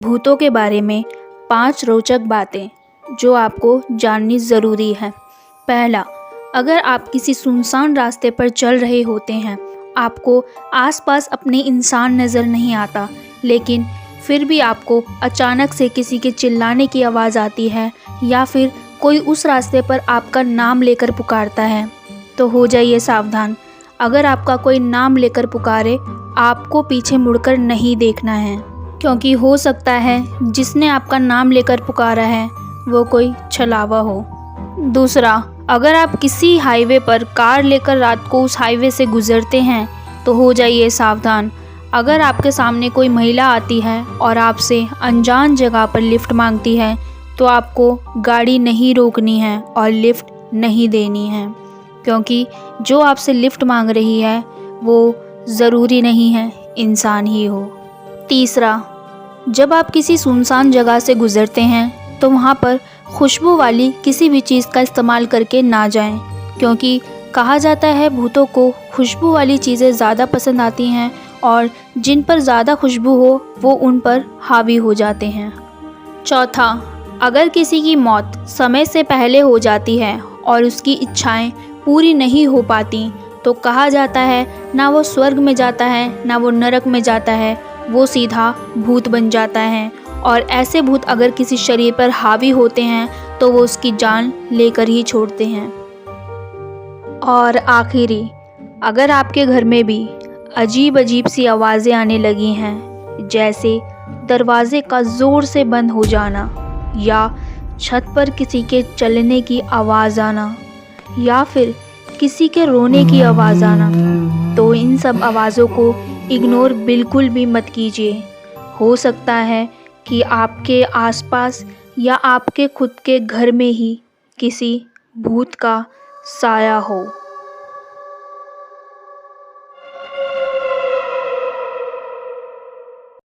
भूतों के बारे में 5 रोचक बातें जो आपको जाननी ज़रूरी है। पहला, अगर आप किसी सुनसान रास्ते पर चल रहे होते हैं, आपको आसपास अपने इंसान नज़र नहीं आता, लेकिन फिर भी आपको अचानक से किसी के चिल्लाने की आवाज़ आती है या फिर कोई उस रास्ते पर आपका नाम लेकर पुकारता है, तो हो जाइए सावधान। अगर आपका कोई नाम लेकर पुकारे, आपको पीछे मुड़कर नहीं देखना है, क्योंकि हो सकता है जिसने आपका नाम लेकर पुकारा है वो कोई छलावा हो। दूसरा, अगर आप किसी हाईवे पर कार लेकर रात को उस हाईवे से गुजरते हैं तो हो जाइए सावधान। अगर आपके सामने कोई महिला आती है और आपसे अनजान जगह पर लिफ्ट मांगती है तो आपको गाड़ी नहीं रोकनी है और लिफ्ट नहीं देनी है, क्योंकि जो आपसे लिफ्ट मांग रही है वो ज़रूरी नहीं है इंसान ही हो। तीसरा, जब आप किसी सुनसान जगह से गुज़रते हैं तो वहाँ पर खुशबू वाली किसी भी चीज़ का इस्तेमाल करके ना जाएं, क्योंकि कहा जाता है भूतों को खुशबू वाली चीज़ें ज़्यादा पसंद आती हैं और जिन पर ज़्यादा खुशबू हो वो उन पर हावी हो जाते हैं। चौथा, अगर किसी की मौत समय से पहले हो जाती है और उसकी इच्छाएं पूरी नहीं हो पाती तो कहा जाता है ना वो स्वर्ग में जाता है ना वो नरक में जाता है, वो सीधा भूत बन जाता है। और ऐसे भूत अगर किसी शरीर पर हावी होते हैं तो वो उसकी जान लेकर ही छोड़ते हैं। और आखिरी, अगर आपके घर में भी अजीब अजीब सी आवाज़ें आने लगी हैं, जैसे दरवाजे का ज़ोर से बंद हो जाना या छत पर किसी के चलने की आवाज़ आना या फिर किसी के रोने की आवाज़ आना, तो इन सब आवाज़ों को इग्नोर बिल्कुल भी मत कीजिए। हो सकता है कि आपके आसपास या आपके खुद के घर में ही किसी भूत का साया हो।